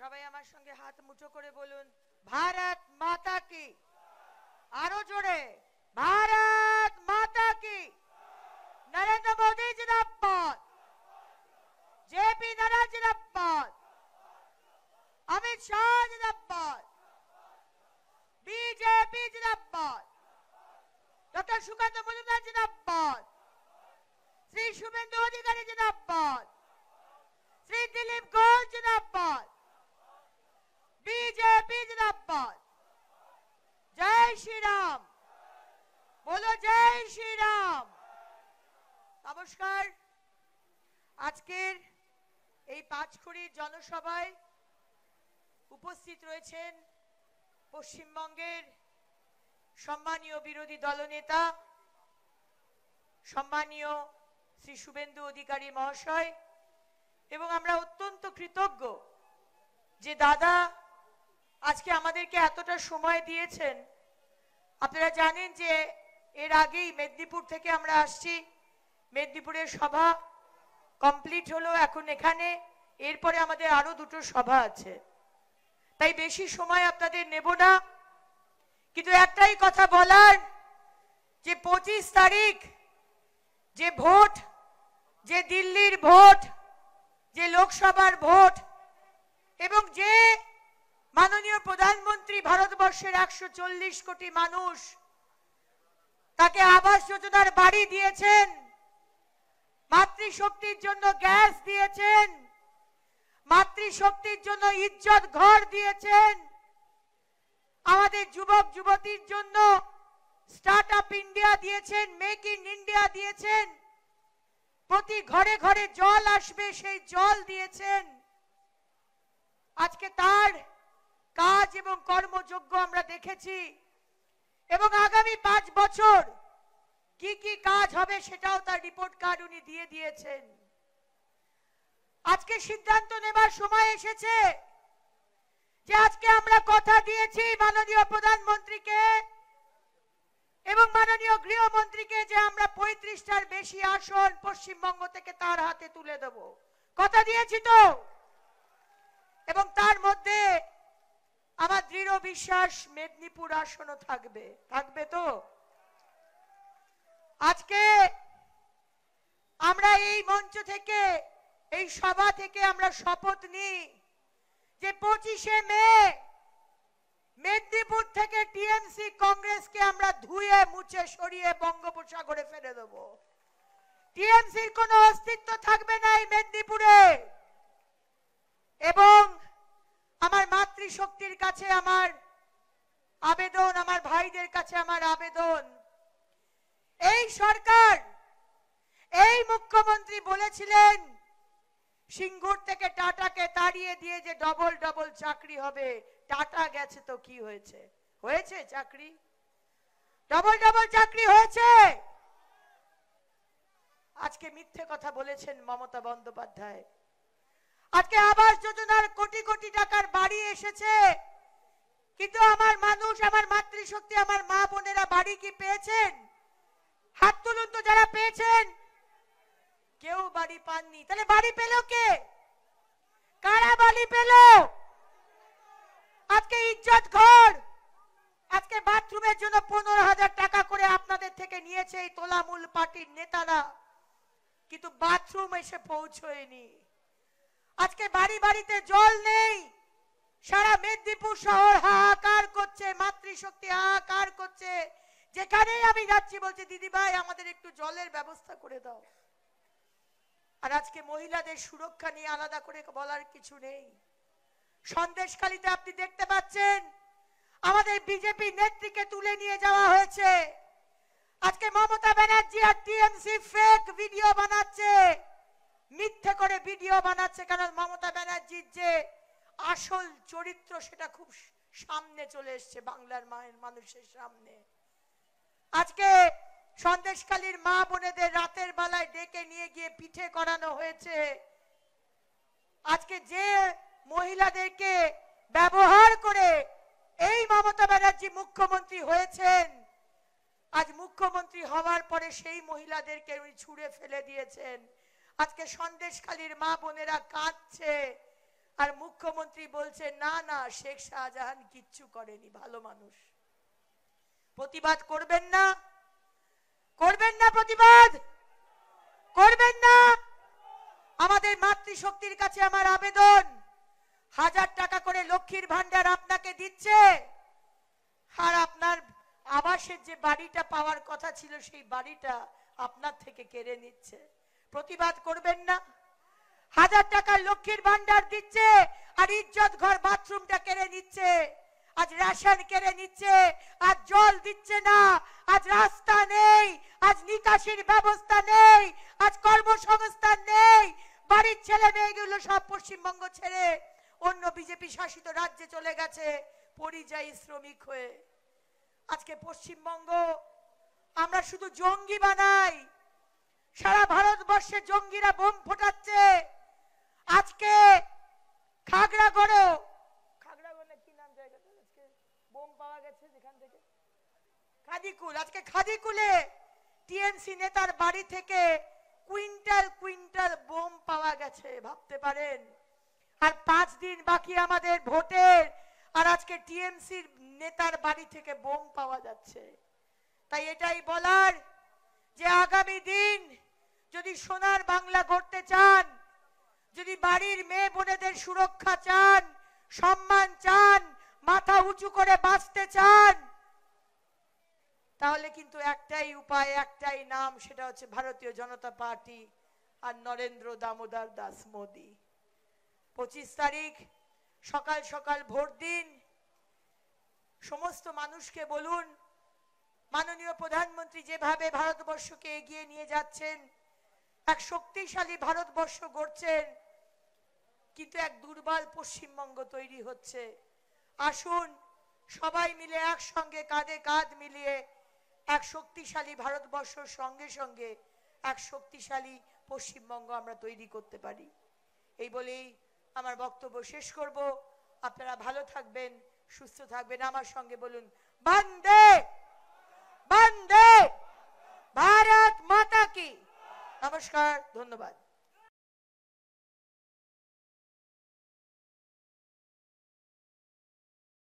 সবাই আমার সঙ্গে হাত মুঠো করে বলুন, ভারত মাতা কি। আরো জোরে, ভারত মাতা কি। নরেন্দ্র মোদী জিন্দাবাদ, জেপি নাড্ডা জিন্দাবাদ, অমিত শাহ জিন্দাবাদ, বিজেপি জিন্দাবাদ, ডক্টর সুকান্ত মজুমদার জিন্দাবাদ, শ্রী শুভেন্দু অধিকারী জিন্দাবাদ, শ্রী দিলীপ ঘোষ জিন্দাবাদ, বিজেপি জিন্দাবাদ। জয় শ্রী রাম, বলো জয় শ্রী রাম। নমস্কার। আজকের এই পাঁচখড়ির জনসভায় উপস্থিত রয়েছেন পশ্চিমবঙ্গের সম্মানীয় বিরোধী দলনেতা সম্মানীয় শ্রী শুভেন্দু অধিকারী মহাশয়, এবং আমরা অত্যন্ত কৃতজ্ঞ যে দাদা আজকে আমাদেরকে এতটা সময় দিয়েছেন। আপনারা জানেন যে এর আগেই মেদিনীপুর থেকে আমরা আসছি, মেদিনীপুরের সভা কমপ্লিট হলো, এখন এখানে, এরপরে আমাদের আরো দুটো সভা আছে, তাই বেশি সময় আপনাদের নেব না। কিন্তু একটাই কথা বলার, যে 25 তারিখ যে ভোট, যে দিল্লির ভোট, যে লোকসভার ভোট, এবং যে মাননীয় প্রধানমন্ত্রী ভারতবর্ষের 140 কোটি মানুষ তাকে আবাস যোজনার বাড়ি দিয়েছেন, মাতৃশক্তির জন্য গ্যাস দিয়েছেন, মাতৃশক্তির জন্য ইজ্জত ঘর দিয়েছেন, আমাদের যুবক যুবতীর জন্য স্টার্ট আপ ইন্ডিয়া দিয়েছেন, মেক ইন ইন্ডিয়া দিয়েছেন, প্রতি ঘরে ঘরে জল আসবে সেই জল দিয়েছেন। আজকে তার কাজ এবং কর্মযোগ্য আমরা দেখেছি, এবং আগামী 5 বছর কি কি কাজ হবে সেটাও তার রিপোর্ট কার্ড উনি দিয়ে দিয়েছেন। আজকে সিদ্ধান্ত নেবার সময় এসেছে যে আজকে আমরা কথা দিয়েছি মাননীয় প্রধানমন্ত্রীকে এবং মাননীয় গৃহমন্ত্রীকে যে আমরা 35টার বেশি আসন পশ্চিমবঙ্গ থেকে তার হাতে তুলে দেব। কথা দিয়েছি তো? এবং তার মধ্যে আমার দৃঢ় বিশ্বাস মেদিনীপুর আসনও থাকবে। থাকবে তো? আজকে আমরা এই মঞ্চ থেকে, এই সভা থেকে আমরা শপথ নিই যে 25শে মে মেদিনীপুর থেকে টিএমসি কংগ্রেসকে আমরা ধুয়ে মুছে সরিয়ে বঙ্গোপসাগরে ফেলে দেব। টিএমসির কোনো অস্তিত্ব থাকবে না এই মেদিনীপুরে। এবং আমার মাতৃশক্তির কাছে আমার আবেদন, আমার ভাইদের কাছে আমার আবেদন, এই সরকার, এই মুখ্যমন্ত্রী বলেছিলেন সিঙ্গুর থেকে টাটাকে তাড়িয়ে দিয়ে যে ডবল ডবল চাকরি হবে। টাটা গেছে তো কি হয়েছে? হয়েছে চাকরি? ডবল ডবল চাকরি হয়েছে? আজকে মিথ্যে কথা বলেছেন মমতা বন্দ্যোপাধ্যায়। আজকে আবাস যোজনার কোটি কোটি টাকার বাড়ি এসেছে, কিন্তু আমার মানুষ, আমার মাতৃশক্তি, আমার মা বোনেরা বাড়ি কি পেয়েছেন? হাত তুলুন তো যারা পেয়েছেন। কেউ বাড়ি পাননি। তাহলে বাড়ি পেল কে? কারা বাড়ি পেল? আজকে ইজ্জত ঘর, আজকে বাথরুমের জন্য 15,000 টাকা করে আপনাদের থেকে নিয়েছে এই তোলামূল পার্টির নেতারা, কিন্তু বাথরুম এসে পৌঁছয়নি। আজকে বাড়ি বাড়িতে জল নেই। সারা মেদিনীপুর শহর হাহাকার করছে, মাতৃশক্তি হাহাকার করছে। যেখানেই আমি যাচ্ছি বলছে দিদি ভাই আমাদের একটু জলের ব্যবস্থা করে দাও। আর আজকে মহিলাদের সুরক্ষা নিয়ে আলাদা করে বলার কিছু নেই। সন্দেশখালীতে আপনি দেখতে পাচ্ছেন আমাদের বিজেপি নেত্রীকে তুলে নিয়ে যাওয়া হয়েছে। আজকে মমতা ব্যানার্জি আর টিএমসি ফেক ভিডিও বানাচ্ছে, মিথ্যে করে ভিডিও বানাচ্ছে, কারণ মমতা ব্যানার্জির যে আসল চরিত্র সেটা খুব সামনে চলে এসছে বাংলার মায়ের মানুষের সামনে। আজকে সন্দেশখালীর মা বোনেদের রাতের বেলায় ডেকে নিয়ে গিয়ে পিঠে করানো হয়েছে। আজকে যে মহিলাদেরকে ব্যবহার করে এই মমতা ব্যানার্জি মুখ্যমন্ত্রী হয়েছেন, আজ মুখ্যমন্ত্রী হওয়ার পরে সেই মহিলাদেরকে উনি ছুঁড়ে ফেলে দিয়েছেন। আজকে সন্দেশখালীর মা বোনেরা কাঁদছে। আর মুখ্যমন্ত্রী বলছে না না শেখ শাহজাহান কিচ্ছু করেনি, ভালো মানুষ। প্রতিবাদ করবেন না? করবেন না? প্রতিবাদ করবেন না? আমাদের মাতৃশক্তির কাছে আমার আবেদন, 1000 টাকা করে লক্ষ্মীর ভান্ডার আপনাকে দিচ্ছে, আর আপনার আবাসের যে বাড়িটা পাওয়ার কথা ছিল সেই বাড়িটা আপনার থেকে কেড়ে নিচ্ছে। প্রতিবাদ করবেন না? 1000 টাকা লক্ষ্মীর ভান্ডার দিচ্ছে আর ইজ্জত ঘর বাথরুমটা কেড়ে নিচ্ছে, আজ রেশন কেড়ে নিচ্ছে, আজ জল দিচ্ছে না, আজ রাস্তা নেই, আজ নিকাশির ব্যবস্থা নেই, আজ কর্মসংস্থান নেই। বাড়ির ছেলে মেয়েগুলো সব পশ্চিমবঙ্গ ছেড়ে অন্য বিজেপি শাসিত রাজ্যে চলে গেছে পরিযায়ী শ্রমিক হয়ে। আজকে পশ্চিমবঙ্গ আমরা শুধু জঙ্গি বানাই, সারা ভারতবর্ষে জঙ্গিরা বোম ফোটাচ্ছে। আজকে খাগড়াগড়ে কি নাম জায়গাটা, আজকে বোম পাওয়া গেছে যেখান থেকে, খাদিকুল, আজকে খাদিকুলে টিএমসি নেতার বাড়ি থেকে কুইন্টাল কুইন্টাল বোম পাওয়া গেছে, ভাবতে পারেন। আর 5 দিন বাকি আমাদের ভোটের, আর আজকে টিএমসির নেতার বাড়ি থেকে বোম পাওয়া যাচ্ছে। তাই এটাই বলার যে আগামী দিন যদি সোনার বাংলা গড়তে চান, যদি বাড়ির মেয়ে বোনেদের সুরক্ষা চান, সম্মান চান, মাথা উঁচু করে বাঁচতে চান, তাহলে কিন্তু একটাই উপায়, একটাই নাম, সেটা হচ্ছে ভারতীয় জনতা পার্টি আর নরেন্দ্র দামোদর দাস মোদী। 25 তারিখ সকাল সকাল ভোট দিন। সমস্ত মানুষকে বলুন, মাননীয় প্রধানমন্ত্রী যেভাবে ভারতবর্ষকে এগিয়ে নিয়ে যাচ্ছেন, এক শক্তিশালী ভারতবর্ষ গড়ছেন, কিন্তু এক দুর্বল পশ্চিমবঙ্গ তৈরি হচ্ছে। আসুন সবাই মিলে একসঙ্গে কাঁধে কাঁধ মিলিয়ে এক শক্তিশালী ভারতবর্ষের সঙ্গে সঙ্গে এক শক্তিশালী পশ্চিমবঙ্গ আমরা তৈরি করতে পারি। এই বলেই আমার বক্তব্য শেষ করব। আপনারা ভালো থাকবেন, সুস্থ থাকবেন। আমার সঙ্গে বলুন, বন্দে বন্দে ভারত মাতা কি। নমস্কার, ধন্যবাদ।